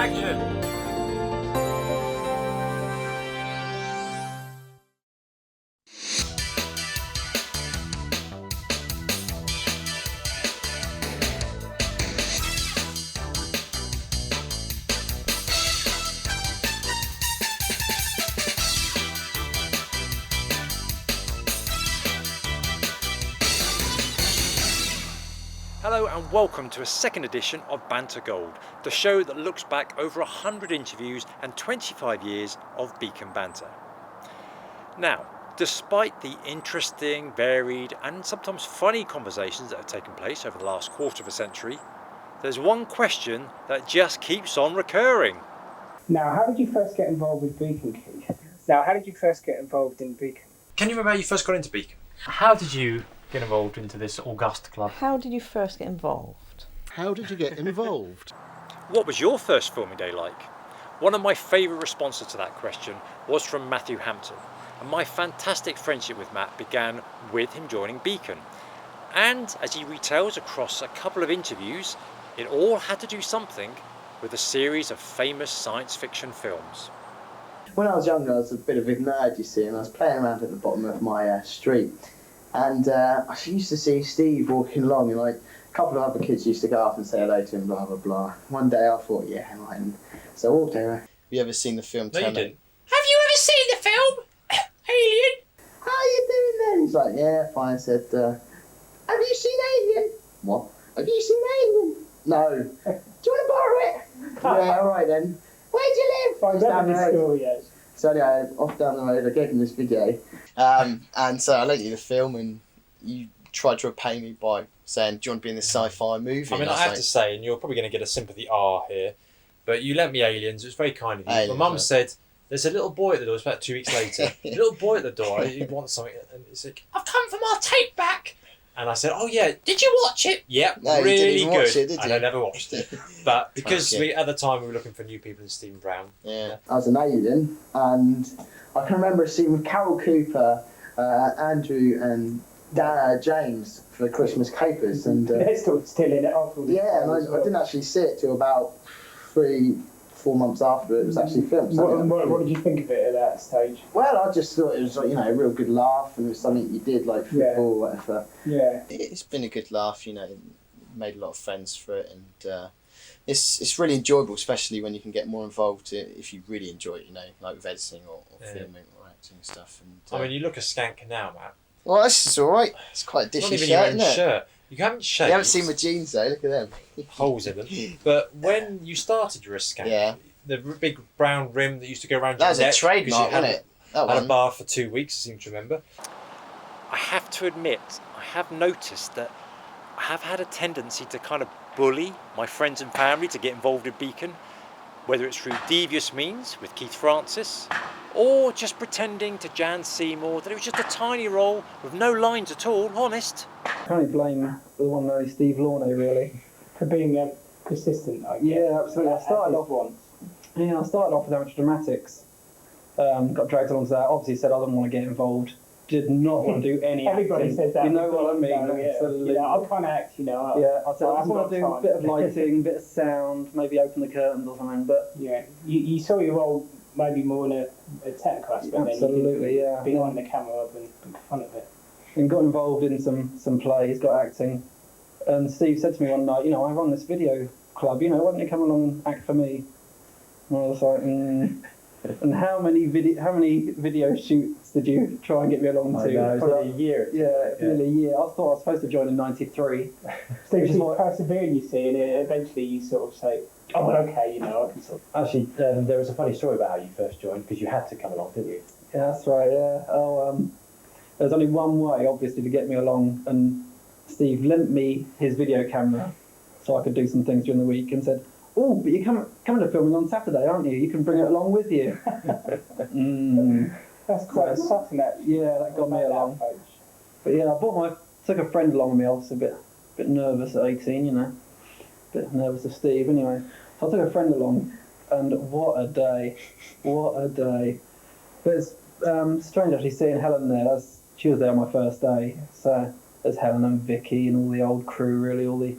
Action! Hello and welcome to a second edition of Banter Gold, the show that looks back over 100 interviews and 25 years of Beacon Banter. Now, despite the interesting, varied and sometimes funny conversations that have taken place over the last quarter of a century, there's one question that just keeps on recurring. Now, how did you first get involved with Beacon, Keith? Now, how did you first get involved in Beacon? Can you remember how you first got into Beacon? How did you get involved into this august club? How did you first get involved? How did you get involved? What was your first filming day like? One of my favourite responses to that question was from Matthew Hampton, and my fantastic friendship with Matt began with him joining Beacon. And as he retells across a couple of interviews, it all had to do something with a series of famous science fiction films. When I was younger, I was a bit of a nerd, you see, and I was playing around at the bottom of my street. And I used to see Steve walking along, and like a couple of other kids used to go up and say hello to him, blah blah blah. One day I thought, yeah, right. And so I walked over. Have you ever seen the film? No, you didn't. Have you ever seen the film Alien? How are you doing then? He's like, yeah, fine. I said, have you seen Alien? What? Have you seen Alien? No. Do you want to borrow it? Yeah, all right then. Where do you live? I've Down the road. school, yes. So anyway, off down the road, I gave him this video, and so I lent you the film, and you tried to repay me by saying, "Do you want to be in this sci-fi movie?" I mean, I have to say, and you're probably going to get a sympathy R here, but you lent me Aliens. It was very kind of you. Aliens, My mum right. said, "There's a little boy at the door." It's about 2 weeks later. A little boy at the door. He wants something, and he's like, "I've come for my tape back." And I said, "Oh yeah, did you watch it?" Yep, No, you really didn't even good. watch it, did And you? I never watched it, but because Fuck yeah. at the time we were looking for new people in Stephen Brown. Yeah. I was an alien, and I can remember a scene with Carol Cooper, Andrew, and James for the Christmas Capers, and They're still in it after all this yeah, time and as I well. didn't actually see it till about 3-4 months after it was actually filmed. So What did you think of it at that stage? Well, I just thought it was like, a real good laugh, and it was something you did like football Yeah. or whatever. Yeah. It's been a good laugh, made a lot of friends for it, and it's really enjoyable, especially when you can get more involved if you really enjoy it, like with editing or filming or acting and stuff. And I mean, you look a skank now, Matt. well, this is all right. It's quite a Not dishy even your shirt, own isn't it? shirt. You haven't shaved. You haven't seen my jeans though. Look at them. holes in them. But when you started your skank, Yeah. the big brown rim that used to go around That your was a neck, trademark, because you wasn't had it? That Had a one. bar for 2 weeks, I seem to remember. I have to admit, I have noticed that I have had a tendency to kind of bully my friends and family to get involved in Beacon, whether it's through devious means with Keith Francis, or just pretending to Jan Seymour that it was just a tiny role with no lines at all, honest. Can't really blame the one and only Steve Launay, really. For being persistent, I guess. Yeah, absolutely. I started off with amateur dramatics. Got dragged along to that. Obviously said I didn't want to get involved. Did not want to do any Everybody acting. says that. You know what I mean? No, yeah. Absolutely. I can't act, Yeah, I said I just want to do a time. bit of lighting, bit of sound, maybe open the curtains or something. But Yeah, you saw your role maybe more in a technical aspect than you absolutely, did yeah. behind the camera and fun of it. And got involved in some plays, got acting. And Steve said to me one night, I run this video club, why don't you come along and act for me? And I was like, And how many video shoots did you try and get me along to? Probably a year. Yeah, nearly a year. I thought I was supposed to join in '93. So you keep persevering, you see, and eventually you sort of say, oh, well, okay, I can sort of... Actually, there was a funny story about how you first joined, because you had to come along, didn't you? Yeah, that's right. Yeah. There's only one way, obviously, to get me along, and Steve lent me his video camera so I could do some things during the week, and said, "Oh, but you're coming to filming on Saturday, aren't you? You can bring it along with you." That's quite subtle, that. Yeah, that got me along. But yeah, I took a friend along with me. I was a bit nervous at 18, bit nervous of Steve anyway. So I took a friend along, and what a day. But it's strange actually seeing Helen there. She was there on my first day. So there's Helen and Vicky and all the old crew, really, all the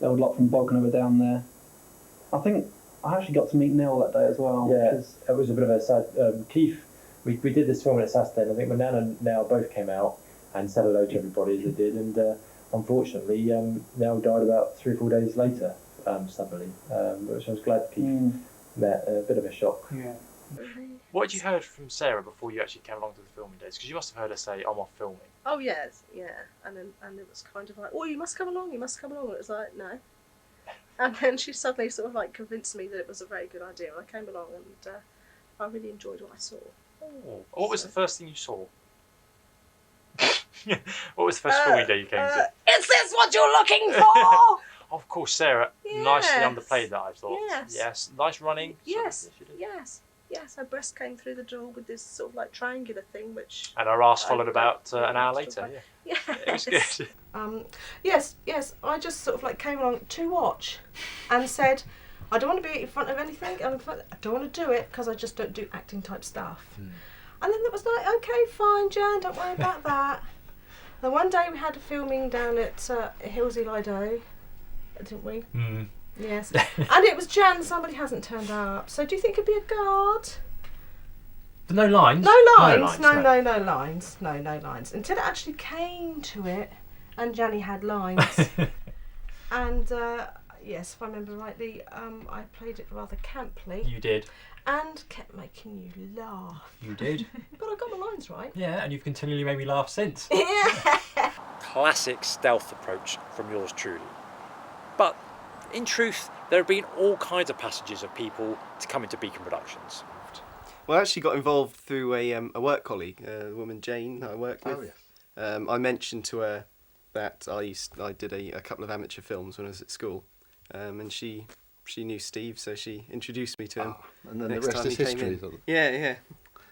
old lot from Bognor were down there. I think I actually got to meet Neil that day as well. Yeah, 'cause- it was a bit of a sad. Keith, we did this film at Saturday, and I think when Nan and Nell both came out and said hello to everybody as they did, and unfortunately, Nell died about 3 or 4 days later, suddenly, which I was glad Keith met. A bit of a shock. Yeah. What had you heard from Sarah before you actually came along to the filming days? Because you must have heard her say, I'm off filming. Oh yes, yeah, and it was kind of like, oh, you must come along, you must come along. And it was like, no. And then she suddenly sort of like convinced me that it was a very good idea. And I came along and I really enjoyed what I saw. Oh. What was the first thing you saw? What was the first filming day you came to? Is this what you're looking for? Of course, Sarah nicely underplayed that, I thought. Yes. Nice running. Yes, yes. Her breast came through the door with this sort of like triangular thing, which. And her ass followed about an hour later. Yeah. It was good. Yes. I just sort of like came along to watch, and said, I don't want to be in front of anything. I don't want to do it because I just don't do acting type stuff. And then it was like, okay, fine, Jan, don't worry about that. Then one day we had a filming down at Hillsey Lido, didn't we? Yes. And it was Jan, somebody hasn't turned up. So do you think it'd be a guard? But no lines? No lines. No lines. Until it actually came to it and Janny had lines. And yes, if I remember rightly, I played it rather camply. You did. And kept making you laugh. You did. But I got my lines right. Yeah, and you've continually made me laugh since. Yeah. Classic stealth approach from yours truly. But in truth, there have been all kinds of passages of people to come into Beacon Productions. Well, I actually got involved through a work colleague, a woman Jane that I worked with. Oh, yes. I mentioned to her that I did a couple of amateur films when I was at school, and she knew Steve, so she introduced me to him. And then next the rest time is he came history. in. Sort of. Yeah.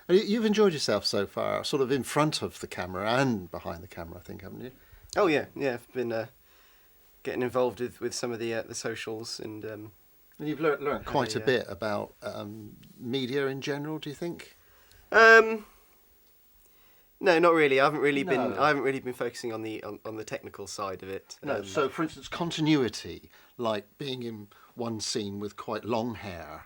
And you've enjoyed yourself so far, sort of in front of the camera and behind the camera, I think, haven't you? Oh yeah. I've been getting involved with some of the socials and. And you've learnt quite a bit about media in general. Do you think? No, not really. I haven't really been focusing on the technical side of it. No. So, for instance, continuity, like being in one scene with quite long hair.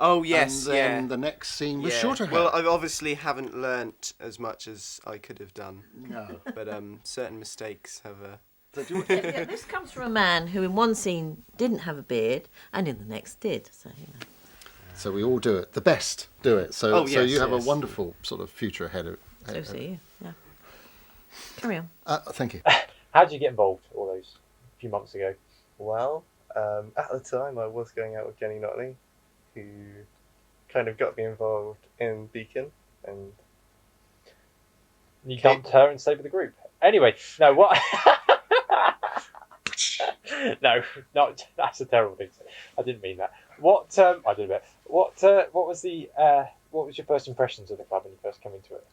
Oh yes, and then the next scene with shorter hair. Well, I obviously haven't learnt as much as I could have done. No. But certain mistakes have. Yeah, this comes from a man who in one scene didn't have a beard and in the next did. So So we all do it. The best do it. So yes, you have yes. a wonderful sort of future ahead of. so see you. Yeah. Carry on. Thank you. How did you get involved all those few months ago? Well, at the time I was going out with Jenny Notley, who kind of got me involved in Beacon, and You dumped her and stayed with the group. Anyway, no, what? No, that's a terrible thing to say. I didn't mean that. What? I did a bit. What was your first impressions of the club when you first came into it?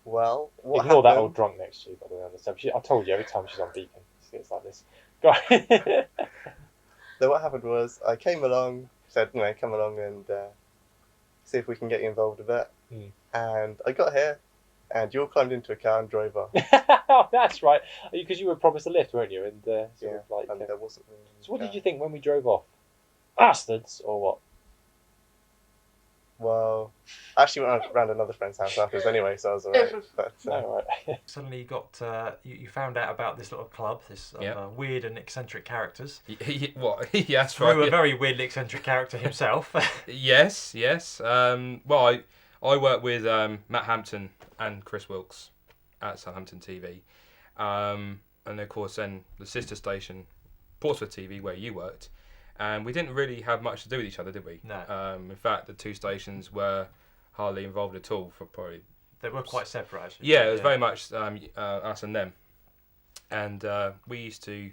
well, Ignore that old drunk next to you, by the way. I told you every time she's on Beacon, it's like this. Go on. So what happened was I came along, said, come along and see if we can get you involved a bit. And I got here, and you all climbed into a car and drove off. Oh, that's right. Because you were promised a lift, weren't you? And And there wasn't. So what did you think when we drove off? Bastards, or what? Well, I actually went around another friend's house afterwards anyway, so I was alright. But, Right. Suddenly you got you found out about this little club, this weird and eccentric characters. What? Yes, Through right. a very weird and eccentric character himself. Yes. Well, I work with Matt Hampton and Chris Wilkes at Southampton TV, and of course then the sister station, Portsmouth TV, where you worked. And we didn't really have much to do with each other, did we? No. In fact, the two stations were hardly involved at all for probably. They were quite separate, actually. Yeah, it was very much us and them. And we used to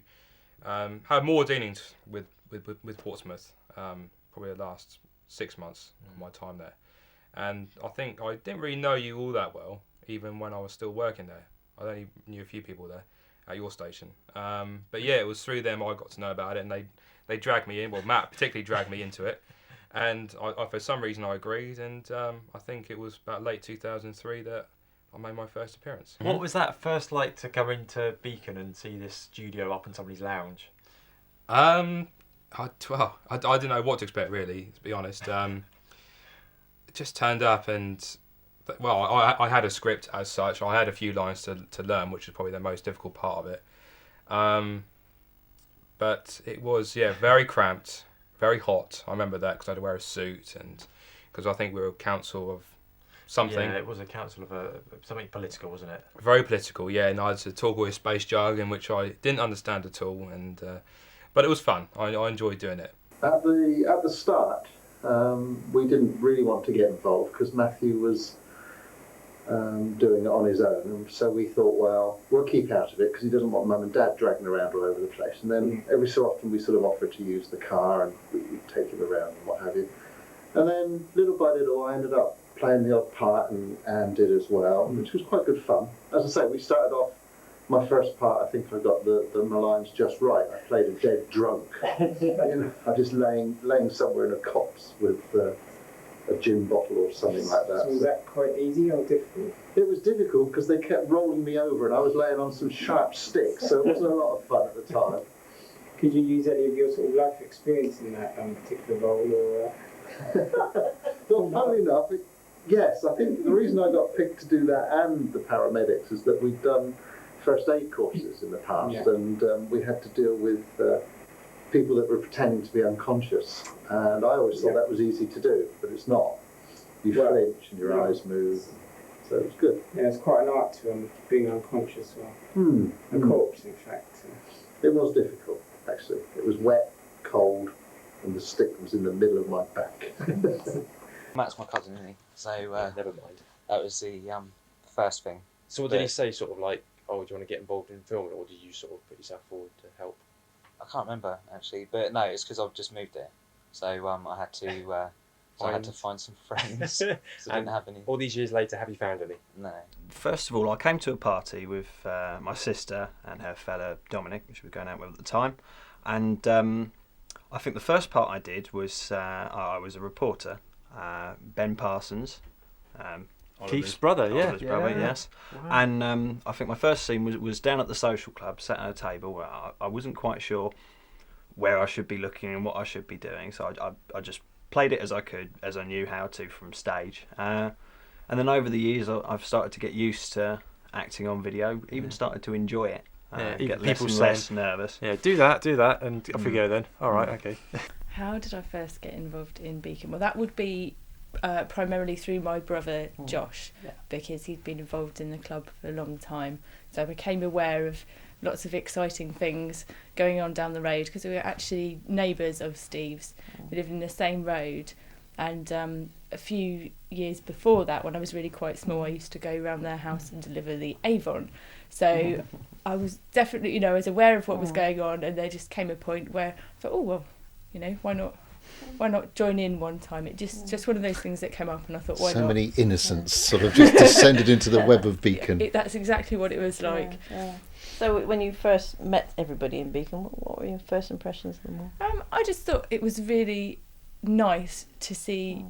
have more dealings with Portsmouth, probably the last 6 months of my time there. And I think I didn't really know you all that well, even when I was still working there. I only knew a few people there at your station. But yeah, it was through them I got to know about it, and they dragged me in. Well, Matt particularly dragged me into it, and I for some reason I agreed. And I think it was about late 2003 that I made my first appearance. What was that first like to come into Beacon and see this studio up in somebody's lounge? I didn't know what to expect, really, to be honest. It just turned up and, well, I had a script as such. I had a few lines to learn, which is probably the most difficult part of it. But it was, very cramped, very hot. I remember that because I had to wear a suit, and because I think we were a council of something. Yeah, it was a council of something political, wasn't it? Very political, yeah. And I had to talk with space jargon, which I didn't understand at all. And but it was fun. I enjoyed doing it. At the start, we didn't really want to get involved because Matthew was doing it on his own, and so we thought, well, we'll keep out of it because he doesn't want Mum and Dad dragging around all over the place. And then every so often we sort of offered to use the car and we'd take him around and what have you. And then little by little I ended up playing the odd part, and Anne did as well, which was quite good fun. As I say, we started off, my first part, I think I got my lines just right. I played a dead drunk. I just laying somewhere in a copse with a gin bottle or something like that. So was that quite easy or difficult? It was difficult because they kept rolling me over and I was laying on some sharp sticks, so it wasn't a lot of fun at the time. Could you use any of your sort of life experience in that particular role, or? Well, funnily enough, yes. I think the reason I got picked to do that and the paramedics is that we'd done first aid courses in the past, and we had to deal with people that were pretending to be unconscious, and I always thought that was easy to do, but it's not. You flinch and your eyes move, so it was good. Yeah, it's quite an art to being unconscious, a corpse in fact. It was difficult, actually. It was wet, cold, and the stick was in the middle of my back. Matt's my cousin, isn't he? So Never mind. that was the first thing. So what did he say, sort of like, oh, do you want to get involved in filming, or did you sort of put yourself forward to help? I can't remember actually, but no, it's because I've just moved there, so I had to find some friends. I didn't have any. All these years later, have you found any? No. First of all, I came to a party with my sister and her fella Dominic, which we were going out with at the time, and I think the first part I did was I was a reporter, Ben Parsons. Keith's brother, Oliver's brother, yes. Wow. And I think my first scene was down at the social club, sat at a table where I wasn't quite sure where I should be looking and what I should be doing, so I just played it as I could, as I knew how to from stage. And then over the years, I've started to get used to acting on video, even started to enjoy it. Get people less nervous. Yeah, do that, and off you go then. All right, okay. How did I first get involved in Beacon? Well, that would be primarily through my brother Josh, because he'd been involved in the club for a long time. So I became aware of lots of exciting things going on down the road, because we were actually neighbours of Steve's. We lived in the same road, and a few years before that, when I was really quite small, I used to go around their house and deliver the Avon. So I was definitely, I was aware of what was going on, and there just came a point where I thought, oh well, why not join in one time? It just one of those things that came up, and I thought, why not? So many innocents sort of just descended into the web of Beacon. That's exactly what it was like. Yeah. So when you first met everybody in Beacon, what were your first impressions of them all? I just thought it was really nice to see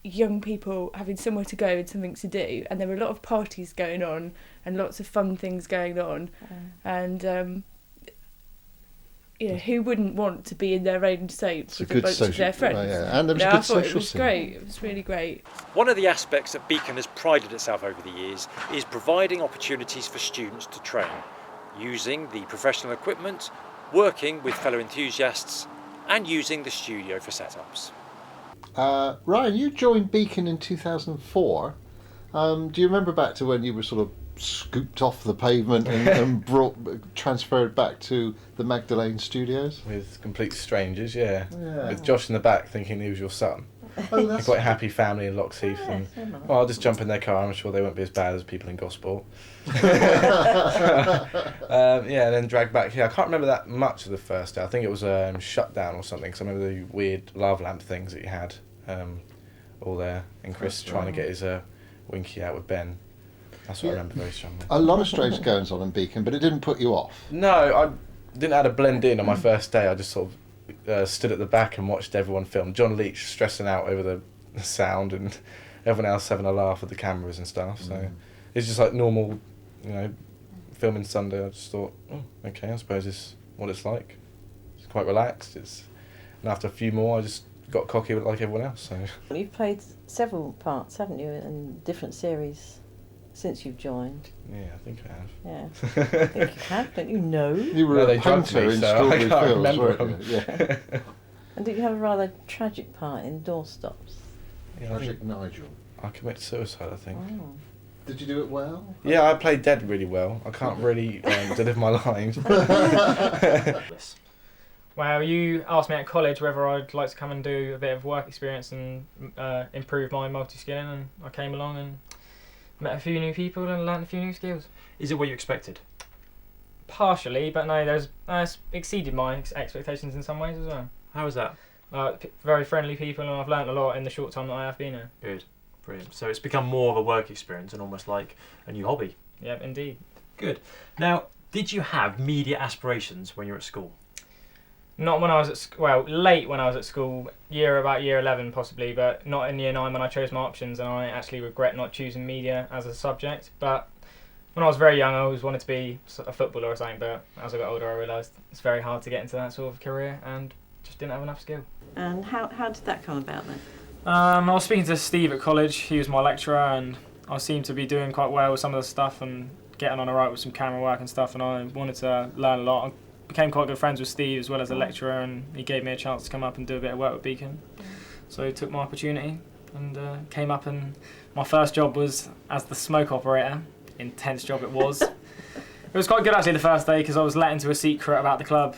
young people having somewhere to go and something to do, and there were a lot of parties going on and lots of fun things going on, and who wouldn't want to be in their own soap with a bunch of their friends? And there was a good I thought social it was scene. great. It was really great. One of the aspects that Beacon has prided itself over the years is providing opportunities for students to train, using the professional equipment, working with fellow enthusiasts, and using the studio for setups. Ryan, you joined Beacon in 2004. Do you remember back to when you were sort of scooped off the pavement and transferred back to the Magdalene Studios? With complete strangers, yeah. With Josh in the back thinking he was your son. Oh, that's quite a happy family in Loxheath. I'll just jump in their car, I'm sure they won't be as bad as people in Gosport. And then dragged back here. I can't remember that much of the first day. I think it was shut down or something, because I remember the weird lava lamp things that you had all there, and Chris trying to get his Winky out with Ben. That's what I remember very strongly. A lot of strange goings on in Beacon, but it didn't put you off. No, I didn't know how to blend in on my first day. I just sort of stood at the back and watched everyone film. John Leach stressing out over the sound, and everyone else having a laugh with the cameras and stuff. So it's just like normal, filming Sunday. I just thought, okay, I suppose it's what it's like. It's quite relaxed. It's And after a few more, I just got cocky like everyone else. So You've played several parts, haven't you, in different series since you've joined? yeah, I think I have. Yeah. I think you have, don't you know? You were No, a they drugged painter me, in so I Strawberry can't Fields, remember weren't you? them. Yeah. And did you have a rather tragic part in Doorstops? Yeah, Tragic Nigel. I committed suicide, I think. Oh. Did you do it well? Yeah, I played dead really well. I can't really deliver my lines. Well, you asked me at college whether I'd like to come and do a bit of work experience and improve my multi-skilling, and I came along and met a few new people and learnt a few new skills. Is it what you expected? Partially, but no, there's exceeded my expectations in some ways as well. How was that? Very friendly people, and I've learnt a lot in the short time that I have been here. Good. Brilliant. So it's become more of a work experience and almost like a new hobby. Yep, indeed. Good. Now, did you have media aspirations when you were at school? Not when I was at late when I was at school, about year 11 possibly, but not in year 9 when I chose my options, and I actually regret not choosing media as a subject. But when I was very young, I always wanted to be a footballer or something, but as I got older I realised it's very hard to get into that sort of career and just didn't have enough skill. And how did that come about then? I was speaking to Steve at college. He was my lecturer, and I seemed to be doing quite well with some of the stuff and getting on alright with some camera work and stuff, and I wanted to learn a lot. I became quite good friends with Steve as well as a lecturer, and he gave me a chance to come up and do a bit of work with Beacon. So I took my opportunity and came up, and my first job was as the smoke operator. Intense job it was. It was quite good actually the first day, because I was let into a secret about the club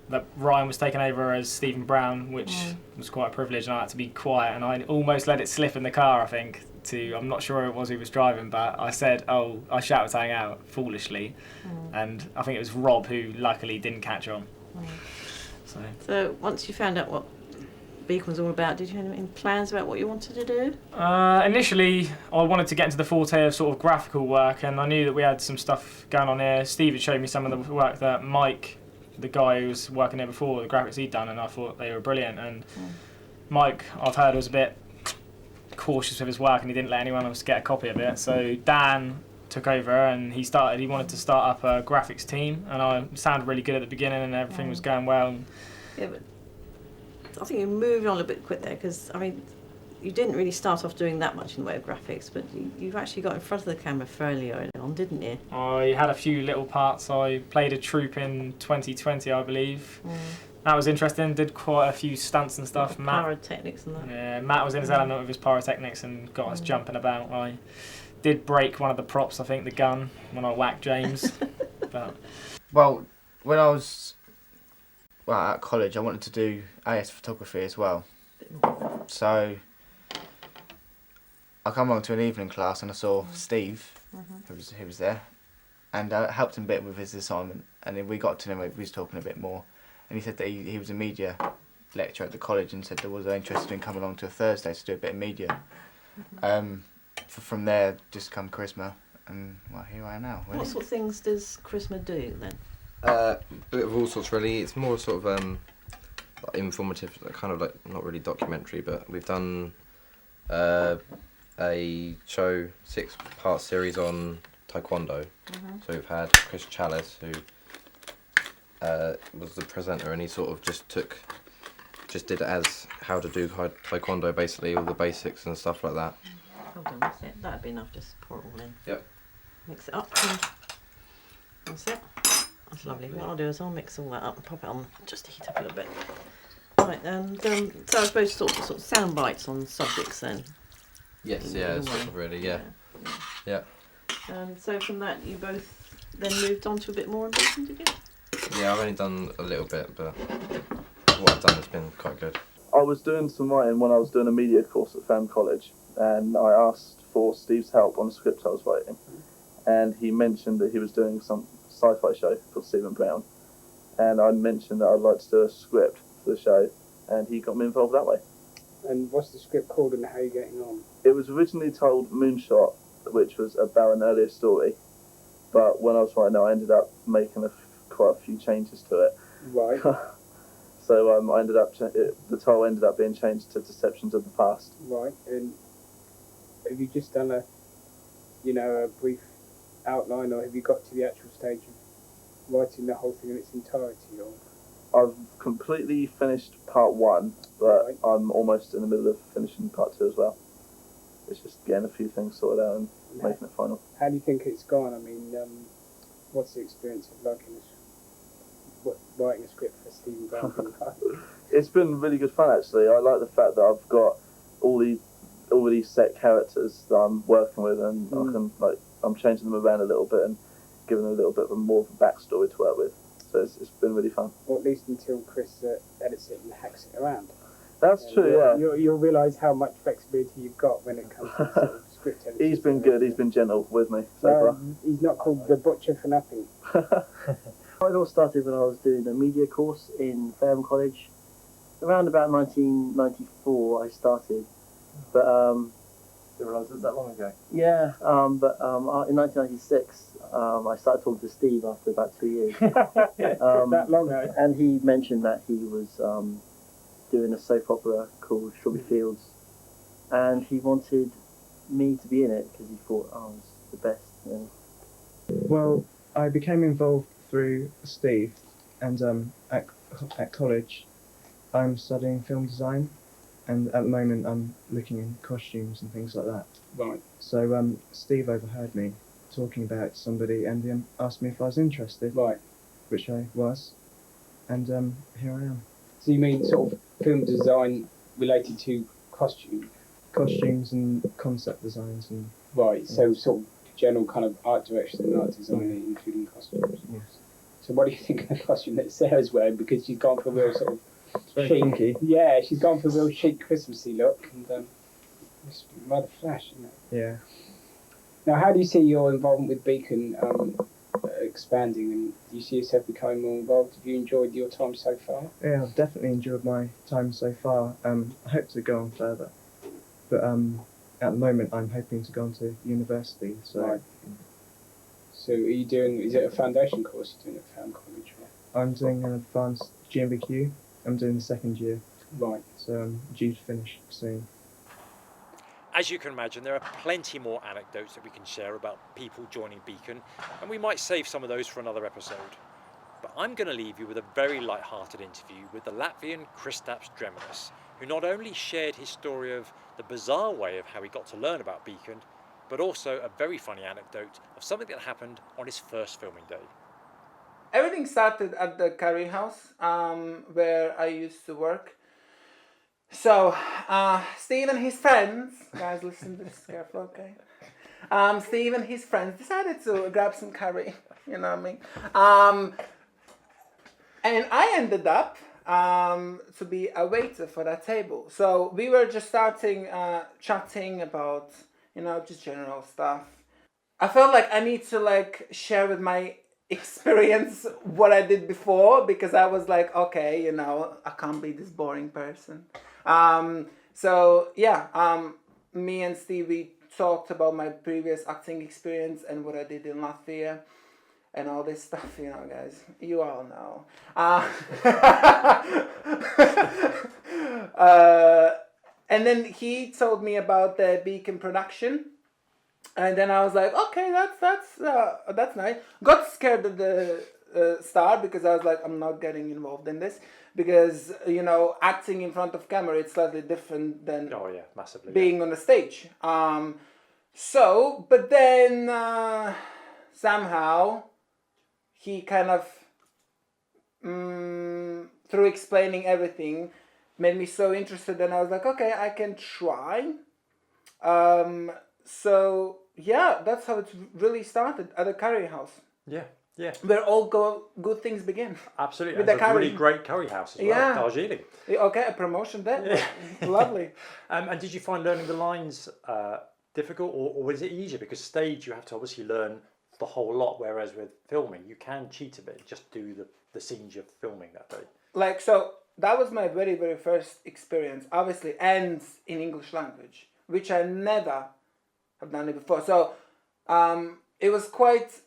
that Ryan was taking over as Stephen Brown, which was quite a privilege, and I had to be quiet, and I almost let it slip in the car, I think. I'm not sure it was who was driving, but I said, I shouted something out foolishly, and I think it was Rob who luckily didn't catch on. So once you found out what Beacon was all about, did you have any plans about what you wanted to do? Initially, I wanted to get into the forte of sort of graphical work, and I knew that we had some stuff going on here. Steve had showed me some of the work that Mike, the guy who was working there before, the graphics he'd done, and I thought they were brilliant. And Mike, I've heard, was a bit cautious with his work, and he didn't let anyone else get a copy of it. So Dan took over, and he wanted to start up a graphics team, and I sounded really good at the beginning, and everything was going well. Yeah, but I think you moved on a bit quick there, because I mean, you didn't really start off doing that much in the way of graphics, but you've actually got in front of the camera fairly early on, didn't you? I had a few little parts. I played a troupe in 2020, I believe. That was interesting. Did quite a few stunts and stuff. Pyrotechnics and that. Yeah, Matt was in his element with his pyrotechnics and got us jumping about. I did break one of the props, I think, the gun, when I whacked James. But well, when I was at college, I wanted to do AS photography as well. So I come along to an evening class and I saw Steve, who was there, and I helped him a bit with his assignment. And then we got to know, we was talking a bit more, and he said that he was a media lecturer at the college, and said there was interested in coming along to a Thursday to do a bit of media. From there, just come Charisma, and well, here I am now. Really. What sort of things does Charisma do then? A bit of all sorts, really. It's more sort of like informative, kind of like not really documentary, but we've done a show 6-part series on Taekwondo. So we've had Chris Chalice, who was the presenter, and he sort of just did it as how to do Taekwondo, basically all the basics and stuff like that. Hold on, that's it. That'd be enough. Just pour it all in. Yep. Mix it up. That's it. That's lovely. What I'll do is I'll mix all that up and pop it on just to heat up a little bit. Right, and so I suppose sort of sound bites on subjects then. Yes, yeah, sort of really, yeah. Yeah. And so from that, you both then moved on to a bit more in Beacon, did you? Yeah, I've only done a little bit, but what I've done has been quite good. I was doing some writing when I was doing a media course at Fam College, and I asked for Steve's help on a script I was writing, and he mentioned that he was doing some sci-fi show called Stephen Brown, and I mentioned that I'd like to do a script for the show, and he got me involved that way. And what's the script called and how are you getting on? It was originally told Moonshot, which was about an earlier story, but when I was writing it, I ended up making quite a few changes to it. Right. So I ended up the title ended up being changed to Deceptions of the Past. Right. And have you just done a brief outline, or have you got to the actual stage of writing the whole thing in its entirety? Or I've completely finished part 1, but I'm almost in the middle of finishing part 2 as well. It's just getting a few things sorted out and making it final. How do you think it's gone? I mean, what's the experience of writing a script for Stephen Brown? It's been really good fun, actually. I like the fact that I've got all these set characters that I'm working with, and I can I'm changing them around a little bit and giving them a little bit more of a backstory to work with. So it's been really fun. Or at least until Chris edits it and hacks it around. That's true, yeah. You'll realise how much flexibility you've got when it comes to sort of script editing. He's been good. He's been gentle with me so far. He's not called the Butcher for nothing. It all started when I was doing a media course in Fareham College. Around about 1994 I started. But Didn't realise it was that long ago. yeah, but in 1996 I started talking to Steve after about 2 years. That long ago. And he mentioned that he was doing a soap opera called Strawberry Fields, and he wanted me to be in it because he thought I was the best. Yeah. Well, I became involved through Steve, and at college I'm studying film design, and at the moment I'm looking in costumes and things like that. Right. So Steve overheard me talking about somebody and asked me if I was interested. Right. Which I was, and here I am. So you mean sort of film design related to costumes and concept designs and... Right, so sort of general kind of art direction and art design, including costumes. Yes. So what do you think of the costume that Sarah's wearing? Because she's gone for a real sort of very chic... funky. Yeah, she's gone for a real chic Christmassy look, and it's rather flash, isn't it? Yeah. Now, how do you see your involvement with Beacon expanding, and do you see yourself becoming more involved? Have you enjoyed your time so far? Yeah, I've definitely enjoyed my time so far. I hope to go on further, but at the moment I'm hoping to go on to university. So, Right. So are you doing? Is it a foundation course you're doing at Fareham College? Or? I'm doing an advanced GMBQ. I'm doing the second year. Right. So I'm due to finish soon. As you can imagine, there are plenty more anecdotes that we can share about people joining Beacon, and we might save some of those for another episode. But I'm going to leave you with a very light-hearted interview with the Latvian Kristaps Dreminis, who not only shared his story of the bizarre way of how he got to learn about Beacon, but also a very funny anecdote of something that happened on his first filming day. Everything started at the curry house where I used to work. So, Steve and his friends, guys listen to this careful, okay? Steve and his friends decided to grab some curry, you know what I mean? And I ended up to be a waiter for that table. So we were just starting chatting about, you know, just general stuff. I felt like I need to share with my experience what I did before, because I was like, okay, you know, I can't be this boring person. So yeah, me and Steve, we talked about my previous acting experience and what I did in Latvia and all this stuff, you know, guys, you all know. And then he told me about the Beacon production. And then I was like, okay, that's nice. Got scared at the start because I was like, I'm not getting involved in this, because you know, acting in front of camera, it's slightly different than massively being on the stage. So, but then somehow he kind of through explaining everything made me so interested, and I was like, okay, I can try. So yeah, that's how it really started at a curry house. Yeah, yeah. Where all good things begin. Absolutely, With and the a curry. really great curry house as well, Yeah. Darjeeling. Okay, a promotion there. Lovely. And did you find learning the lines difficult, or was it easier? Because stage, you have to obviously learn the whole lot, whereas with filming, you can cheat a bit, just do the scenes you're filming that day. So that was my very, very first experience, obviously, and in English language, which I never have done it before. So it was quite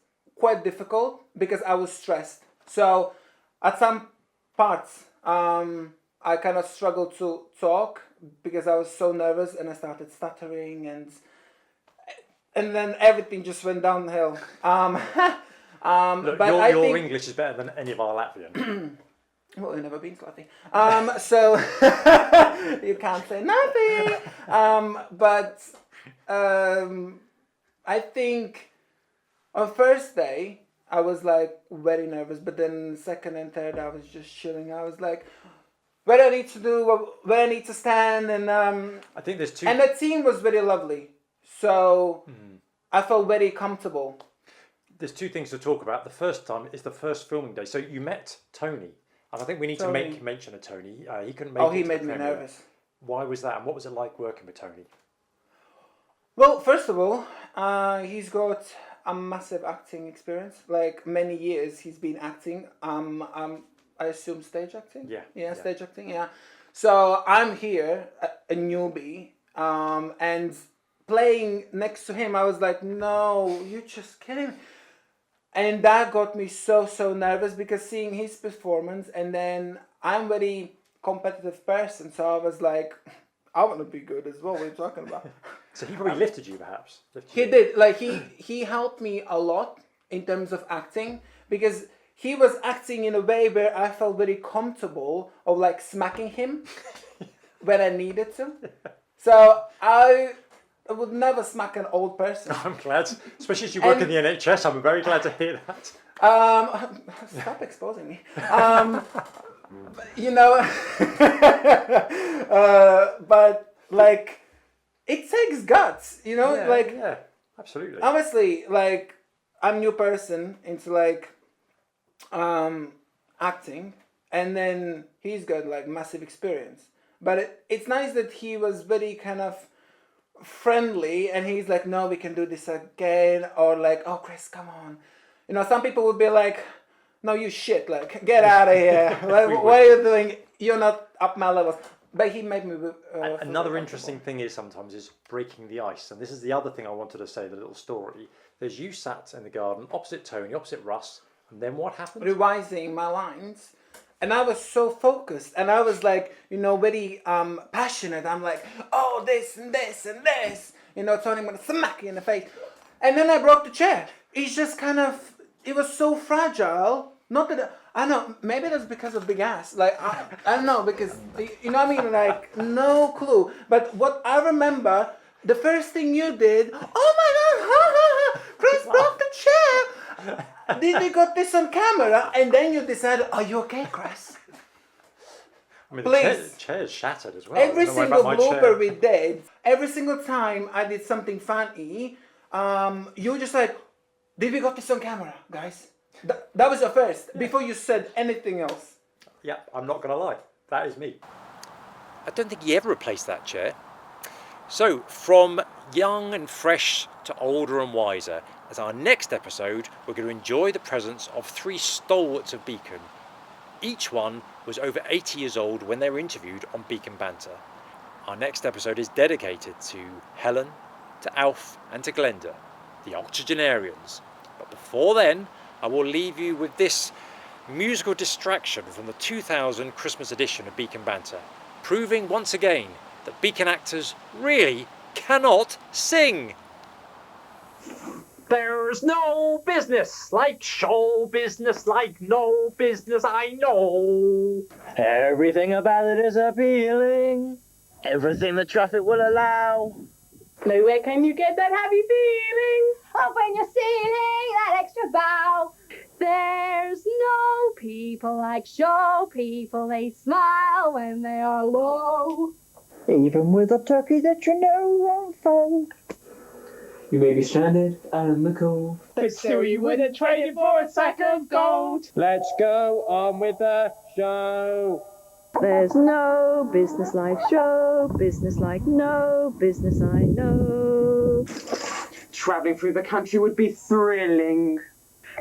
difficult because I was stressed. So at some parts, I kind of struggled to talk because I was so nervous, and I started stuttering, and then everything just went downhill. Look, But your I think English is better than any of our Latvian. Well, you've never been slutty. So you can't say nothing. But I think on first day I was like very nervous, but then second and third I was just chilling. I was like, what I need to do, where I need to stand, and I think there's two. And the team was very lovely, so I felt very comfortable. There's two things to talk about. The first time is the first filming day. So you met Tony, and I think we need to make mention of Tony. He couldn't make. He made me nervous. Why was that, and what was it like working with Tony? Well, first of all, he's got a massive acting experience. Like many years, he's been acting. I assume stage acting. Yeah. Stage acting. Yeah. So I'm here, a newbie, and playing next to him, I was like, no, you're just kidding me. And that got me so nervous because seeing his performance, and then I'm a very competitive person, so I was like, I want to be good as well. What are you talking about? So he probably lifted you, perhaps. He did. Like he helped me a lot in terms of acting because he was acting in a way where I felt very comfortable of like smacking him when I needed to. So I would never smack an old person. I'm glad, especially as you work in the NHS. I'm very glad to hear that. Stop exposing me. You know, but like, it takes guts. You know, yeah, absolutely. Obviously, like, I'm a new person into like acting, and then he's got like massive experience. But it's nice that he was very kind of friendly, and he's like, no, we can do this again, or like, oh, Chris, come on. You know, some people would be like, no, you shit, like, get out of here. Like, what are you doing? You're not up my levels. But he made me another interesting thing is sometimes is breaking the ice, and this is the other thing I wanted to say, the little story. There's you sat in the garden opposite Tony, opposite Russ, and then what happened? Revising my lines. And I was so focused, and I was like, you know, very passionate. I'm like, oh, this and this and this. You know, Tony, I'm going to smack you in the face. And then I broke the chair. It's just kind of, it was so fragile. Not that, I don't know, maybe that's because of big ass. Like, I don't know, because, you know what I mean? Like, no clue. But what I remember, the first thing you did, oh my God, Chris broke the chair. Did we got this on camera? And then you decided, are you okay, Chris? I mean, Please. the chair's shattered as well. Every single blooper we did, every single time I did something funny, you were just like, did we got this on camera, guys? That was your first, before you said anything else. Yeah, I'm not going to lie. That is me. I don't think he ever replaced that chair. So, from young and fresh to older and wiser, as our next episode, we're going to enjoy the presence of 3 stalwarts of Beacon. Each one was over 80 years old when they were interviewed on Beacon Banter. Our next episode is dedicated to Helen, to Alf and to Glenda, the octogenarians. But before then, I will leave you with this musical distraction from the 2000 Christmas edition of Beacon Banter, proving once again that Beacon actors really cannot sing. There's no business like show business, like no business I know. Everything about it is appealing. Everything the traffic will allow. Nowhere can you get that happy feeling of when you're stealing that extra bow. There's no people like show people. They smile when they are low. Even with a turkey that you know won't fold. You may be stranded out in the cold, but still you wouldn't trade it for a sack of gold. Let's go on with the show. There's no business like show business, like no business I know. Travelling through the country would be thrilling.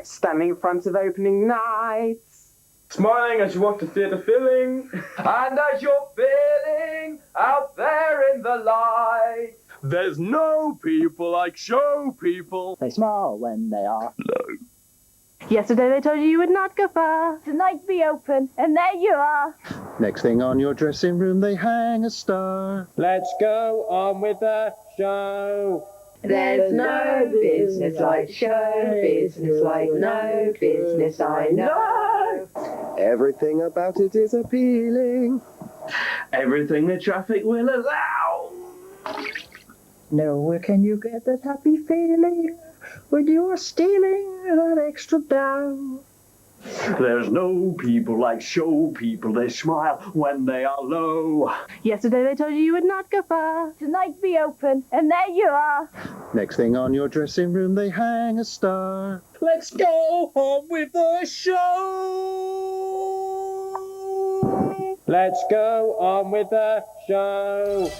Standing in front of opening nights. Smiling as you watch the theatre filling. And as you're feeling out there in the light. There's no people like show people. They smile when they are low. Yesterday they told you would not go far. Tonight be open, and there you are. Next thing on your dressing room, they hang a star. Let's go on with the show. There's no business like show business, like no business I know. Everything about it is appealing. Everything the traffic will allow. Nowhere can you get that happy feeling when you're stealing that extra dough. There's no people like show people. They smile when they are low. Yesterday they told you would not go far. Tonight be open, and there you are. Next thing on your dressing room, they hang a star. Let's go on with the show. Let's go on with the show.